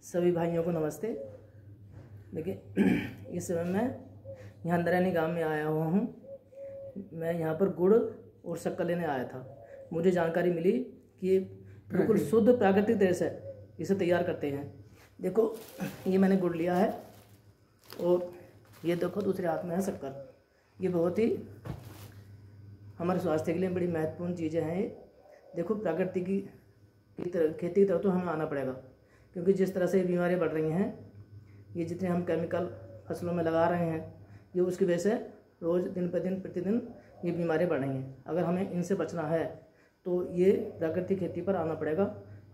सभी भाइयों को नमस्ते। देखिए इस समय मैं यहाँ नरैनी गांव में आया हुआ हूँ। मैं यहाँ पर गुड़ और शक्कर लेने आया था। मुझे जानकारी मिली कि ये बिल्कुल शुद्ध प्राकृतिक तरह से इसे तैयार करते हैं। देखो ये मैंने गुड़ लिया है और ये देखो दूसरे हाथ में है शक्कर। ये बहुत ही हमारे स्वास्थ्य के लिए बड़ी महत्वपूर्ण चीज़ें हैं। ये देखो प्रकृति की तरह खेती की तरफ तो हमें आना पड़ेगा, क्योंकि जिस तरह से बीमारियाँ बढ़ रही हैं, ये जितने हम केमिकल फसलों में लगा रहे हैं, ये उसकी वजह से रोज़ दिन पर दिन प्रतिदिन ये बीमारियाँ बढ़ रही हैं। अगर हमें इनसे बचना है तो ये प्राकृतिक खेती पर आना पड़ेगा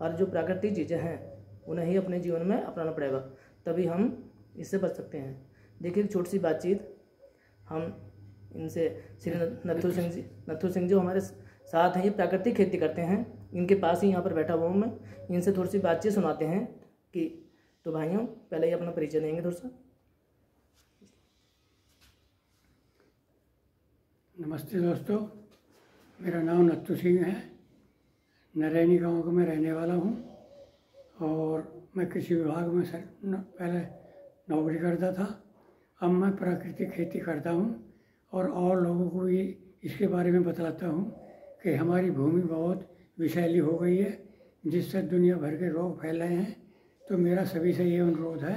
और जो प्राकृतिक चीज़ें हैं उन्हें ही अपने जीवन में अपनाना पड़ेगा, तभी हम इससे बच सकते हैं। देखिए एक छोटी सी बातचीत हम इनसे श्री नथु सिंह जो हमारे साथ हैं, ये प्राकृतिक खेती करते हैं। इनके पास ही यहाँ पर बैठा हुआ हूँ मैं। इनसे थोड़ी सी बातचीत सुनाते हैं कि तो भाइयों पहले ही अपना परिचय देंगे थोड़ा सा। नमस्ते दोस्तों, मेरा नाम नथु सिंह है। नरैनी गांव का मैं रहने वाला हूं और मैं कृषि विभाग में पहले नौकरी करता था। अब मैं प्राकृतिक खेती करता हूं और लोगों को भी इसके बारे में बताता हूं कि हमारी भूमि बहुत विषैली हो गई है, जिससे दुनिया भर के रोग फैल रहे हैं। तो मेरा सभी से ये अनुरोध है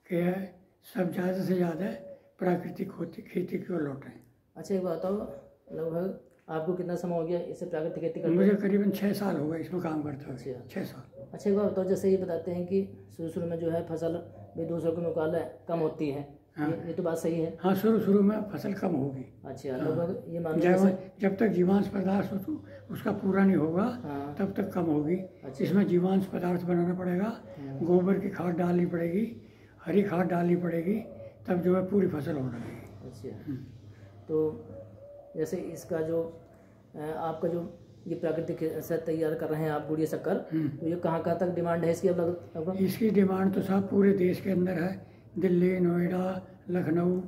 कि सब ज़्यादा से ज़्यादा प्राकृतिक खेती की ओर लौटें। अच्छा एक बात बताओ, लगभग आपको कितना समय हो गया इससे प्राकृतिक खेती करते? मुझे करीबन 6 साल हो गए इसमें काम करता हूँ। 6 साल। अच्छा एक बात बताओ, जैसे ये बताते हैं कि शुरू में जो है फसल भी दूसरों के मुकाबले कम होती है। हाँ। ये तो बात सही है। हाँ, शुरू में फसल कम होगी। अच्छा लगभग ये मान जब तक जीवांश पदार्थ उसका पूरा नहीं होगा, हाँ, तब तक कम होगी। अच्छा। इसमें जीवांश पदार्थ बनाना पड़ेगा। हाँ। गोबर की खाद डालनी पड़ेगी, हरी खाद डालनी पड़ेगी, तब जो है पूरी फसल हो लगेगी। अच्छा तो जैसे इसका जो आपका जो ये प्राकृतिक से तैयार कर रहे हैं आप गुड़ शक्कर, तो ये कहाँ तक डिमांड है इसकी? अब इसकी डिमांड तो सब पूरे देश के अंदर है। दिल्ली, नोएडा, लखनऊ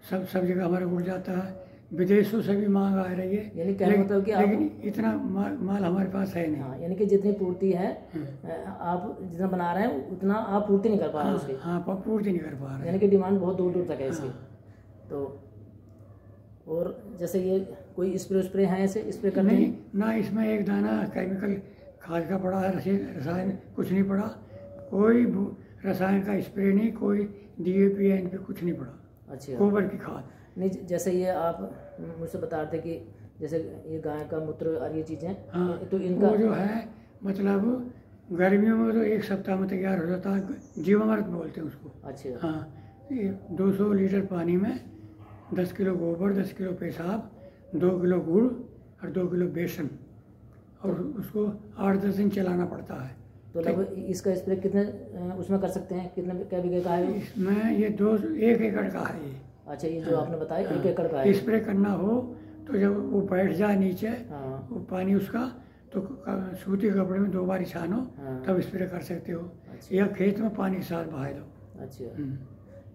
सब जगह हमारा गुड़ जाता है। विदेशों से भी मांग आ रही है। यानी कहने मतलब कि लेकिन इतना माल हमारे पास है नहीं। हाँ, यानी कि जितनी पूर्ति है आप जितना बना रहे हैं उतना आप पूर्ति नहीं कर पा रहे हैं उसकी। हाँ, पूर्ति नहीं कर पा रहे हैं। यानी कि डिमांड बहुत दूर दूर तक है इसकी। तो और जैसे ये कोई स्प्रे है ऐसे स्प्रे करते नहीं ना, इसमें एक दाना केमिकल खाद का पड़ा है, रसायन कुछ नहीं पड़ा। कोई रसायन का स्प्रे नहीं, कोई DAP NP कुछ नहीं पड़ा। अच्छा, गोबर की खाद नहीं। जैसे ये आप मुझसे बता रहे थे कि जैसे ये गाय का मूत्र और ये चीज़ें, हाँ, तो इनका वो जो है मतलब गर्मियों में तो 1 सप्ताह में तैयार हो जाता है। जीवामृत बोलते हैं उसको। अच्छा हाँ, 200 लीटर पानी में 10 किलो गोबर, 10 किलो पेशाब, 2 किलो गुड़ और 2 किलो बेसन, और उसको 8-10 दिन चलाना पड़ता है। तो लगभग इसका स्प्रे कितने उसमें कर सकते हैं? कितने क्या बीघे का है इसमें? ये 1 एकड़ का है ये। अच्छा, ये जो आपने बताया 1 एकड़ का है। स्प्रे करना हो तो जब वो बैठ जाए नीचे, वो पानी उसका, तो सूती कपड़े में 2 बार छानो, तब स्प्रे कर सकते हो। अच्छा। या खेत में पानी के साथ बहा दो। अच्छा,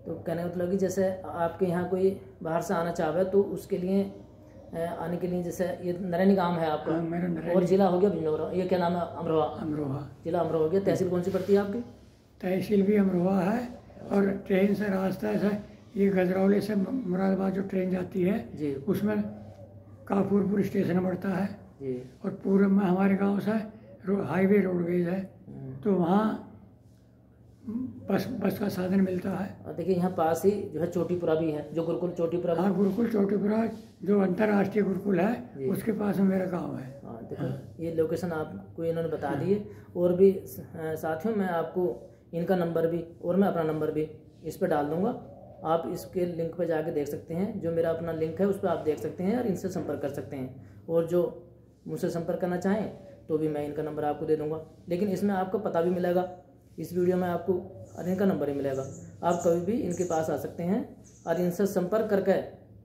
तो कहने का मतलब कि जैसे आपके यहाँ कोई बाहर से आना चाहे तो उसके लिए आने के लिए, जैसे ये नरैनी गांव है आपका। हाँ, मेरा नरैनी। और जिला हो गया बिजनौर, ये क्या नाम है? अमरोहा। जिला अमरोहा हो गया। तहसील कौन सी पड़ती है आपकी? तहसील भी अमरोहा है। और ट्रेन से रास्ता है, ये गजरौली से मुरादाबाद जो ट्रेन जाती है जी, उसमें काफूरपुर स्टेशन पड़ता है जी। और पूरब में हमारे गांव से हाईवे रोडवेज है, तो वहाँ बस का साधन मिलता है। और देखिए यहाँ पास ही जो है चोटीपुरा भी है, जो गुरुकुल चोटीपुरा। हाँ, गुरुकुल चोटीपुरा जो अंतर्राष्ट्रीय गुरुकुल है, उसके पास में मेरा गांव है। हाँ देखो ये लोकेशन आपको इन्होंने बता दी है। और भी साथियों मैं आपको इनका नंबर भी और मैं अपना नंबर भी इस पर डाल दूंगा। आप इसके लिंक पर जाके देख सकते हैं। जो मेरा अपना लिंक है उस पर आप देख सकते हैं और इनसे संपर्क कर सकते हैं। और जो मुझसे संपर्क करना चाहें तो भी मैं इनका नंबर आपको दे दूँगा। लेकिन इसमें आपको पता भी मिलेगा, इस वीडियो में आपको और इनका नंबर ही मिलेगा। आप कभी भी इनके पास आ सकते हैं और इनसे संपर्क करके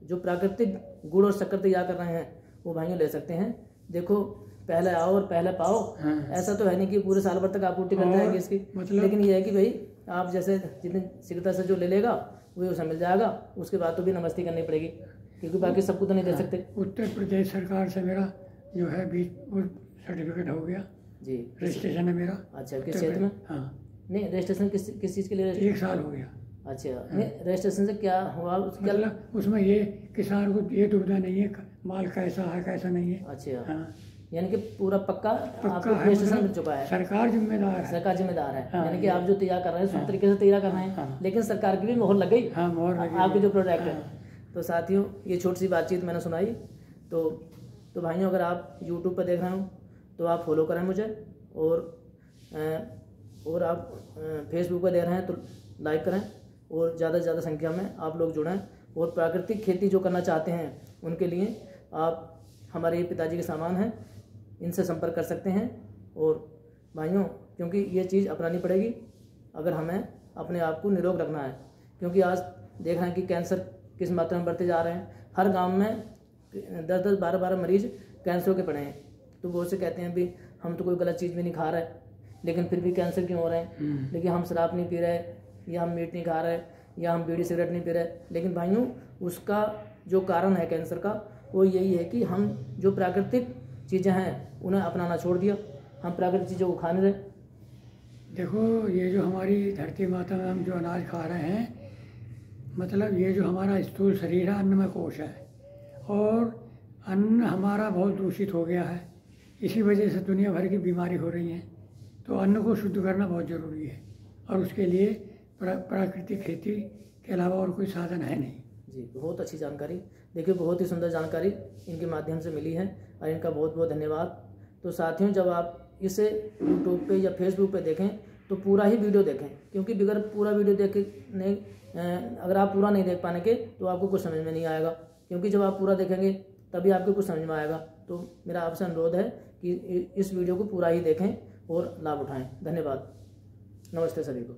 जो प्राकृतिक गुड़ और शक्कर तैयार कर रहे हैं वो भाइयों ले सकते हैं। देखो पहले आओ और पहले पाओ। हाँ। ऐसा तो है नहीं कि पूरे साल भर तक आपूर्ति करते रहेंगे इसकी, मतलब? लेकिन ये है कि भाई आप जैसे जितनी शीघ्रता से जो ले लेगा वही उसे मिल जाएगा। उसके बाद तो भी नमस्ती करनी पड़ेगी, क्योंकि बाकी सबको तो नहीं दे सकते। उत्तर प्रदेश सरकार से मेरा जो है बीज सर्टिफिकेट हो गया जी, रजिस्ट्रेशन है मेरा। अच्छा, किस क्षेत्र में? हाँ, नहीं रजिस्ट्रेशन किस चीज़ के लिए? 1 साल हो गया। अच्छा, नहीं रजिस्ट्रेशन से क्या हुआ? मतलब उसमें ये किसान को ये दुविधा नहीं है माल कैसा है कैसा नहीं है। अच्छा, हाँ, यानी कि पूरा पक्का आपको है, रजिस्ट्रेशन मतलब मिल चुका है। सरकार जिम्मेदार है। सरकार जिम्मेदार है। हाँ, यानी कि आप जो तैयार कर रहे हैं शुद्ध तरीके से तैयार कर रहे हैं। हाँ। लेकिन सरकार की भी मोहर लग गई। हाँ, मोहर लगी आपके जो प्रोडक्ट है। हाँ। तो साथियों, ये छोटी सी बातचीत मैंने सुनाई। तो भाइयों, अगर आप यूट्यूब पर देख रहे हो तो आप फॉलो करें मुझे, और आप फेसबुक पर देख रहे हैं तो लाइक करें, और ज़्यादा से ज़्यादा संख्या में आप लोग जुड़ें। और प्राकृतिक खेती जो करना चाहते हैं उनके लिए आप हमारे ये पिताजी के सामान हैं, इनसे संपर्क कर सकते हैं। और भाइयों, क्योंकि ये चीज़ अपनानी पड़ेगी अगर हमें अपने आप को निरोग रखना है। क्योंकि आज देख रहे हैं कि कैंसर किस मात्रा में बढ़ते जा रहे हैं। हर गांव में 10-10, 12-12 मरीज कैंसर के पड़े हैं। तो वो से कहते हैं भी हम तो कोई गलत चीज़ भी नहीं खा रहे, लेकिन फिर भी कैंसर क्यों हो रहे हैं? लेकिन हम शराब नहीं पी रहे, या हम मीट नहीं खा रहे, या हम बीड़ी सिगरेट नहीं पी रहे। लेकिन भाइयों, उसका जो कारण है कैंसर का, वो यही है कि हम जो प्राकृतिक चीज़ें हैं उन्हें अपनाना छोड़ दिया। हम प्राकृतिक चीज़ों को खा नहीं रहे। देखो, ये जो हमारी धरती माता में हम जो अनाज खा रहे हैं, मतलब ये जो हमारा स्थूल शरीर है अन्नमय कोश है, और अन्न हमारा बहुत दूषित हो गया है। इसी वजह से दुनिया भर की बीमारी हो रही है। तो अन्न को शुद्ध करना बहुत ज़रूरी है, और उसके लिए प्राकृतिक खेती के अलावा और कोई साधन है नहीं। जी, बहुत अच्छी जानकारी। देखिए, बहुत ही सुंदर जानकारी इनके माध्यम से मिली है, और इनका बहुत बहुत धन्यवाद। तो साथियों, जब आप इसे यूट्यूब पे या फेसबुक पे देखें तो पूरा ही वीडियो देखें, क्योंकि बगैर पूरा वीडियो देखे नहीं, अगर आप पूरा नहीं देख पाने के तो आपको कुछ समझ में नहीं आएगा। क्योंकि जब आप पूरा देखेंगे तभी आपको कुछ समझ में आएगा। तो मेरा आपसे अनुरोध है कि इस वीडियो को पूरा ही देखें और लाभ उठाएं। धन्यवाद। नमस्ते सभी को।